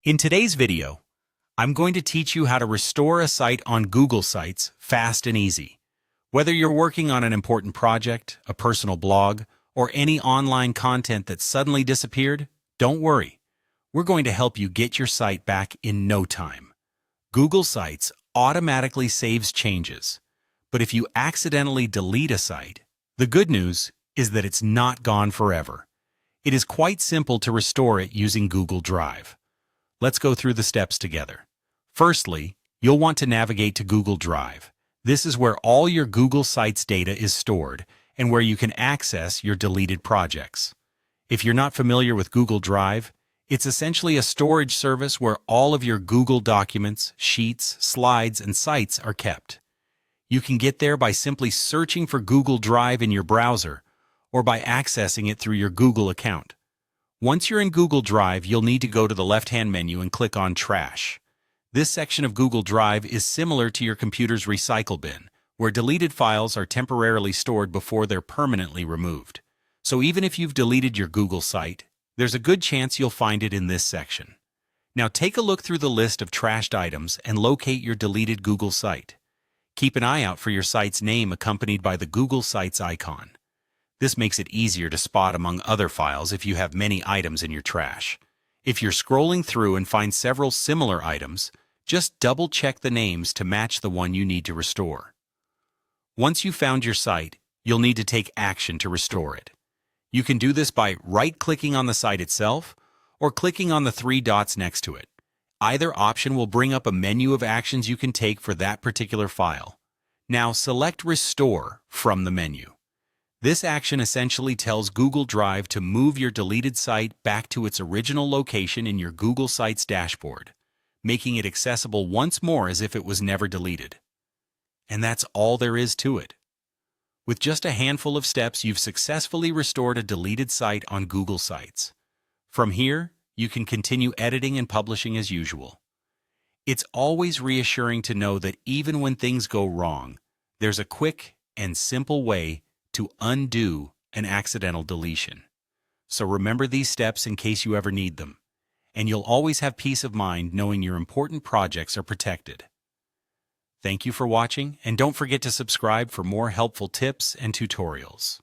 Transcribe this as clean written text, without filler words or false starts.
In today's video, I'm going to teach you how to restore a site on Google Sites fast and easy. Whether you're working on an important project, a personal blog, or any online content that suddenly disappeared, don't worry. We're going to help you get your site back in no time. Google Sites automatically saves changes, but if you accidentally delete a site, the good news is that it's not gone forever. It is quite simple to restore it using Google Drive. Let's go through the steps together. Firstly, you'll want to navigate to Google Drive. This is where all your Google Sites data is stored and where you can access your deleted projects. If you're not familiar with Google Drive, it's essentially a storage service where all of your Google documents, sheets, slides, and sites are kept. You can get there by simply searching for Google Drive in your browser or by accessing it through your Google account. Once you're in Google Drive, you'll need to go to the left-hand menu and click on Trash. This section of Google Drive is similar to your computer's recycle bin, where deleted files are temporarily stored before they're permanently removed. So even if you've deleted your Google site, there's a good chance you'll find it in this section. Now take a look through the list of trashed items and locate your deleted Google site. Keep an eye out for your site's name accompanied by the Google Sites icon. This makes it easier to spot among other files if you have many items in your trash. If you're scrolling through and find several similar items, just double-check the names to match the one you need to restore. Once you've found your site, you'll need to take action to restore it. You can do this by right-clicking on the site itself or clicking on the three dots next to it. Either option will bring up a menu of actions you can take for that particular file. Now select Restore from the menu. This action essentially tells Google Drive to move your deleted site back to its original location in your Google Sites dashboard, making it accessible once more as if it was never deleted. And that's all there is to it. With just a handful of steps, you've successfully restored a deleted site on Google Sites. From here, you can continue editing and publishing as usual. It's always reassuring to know that even when things go wrong, there's a quick and simple way to undo an accidental deletion. So remember these steps in case you ever need them, and you'll always have peace of mind knowing your important projects are protected. Thank you for watching, and don't forget to subscribe for more helpful tips and tutorials.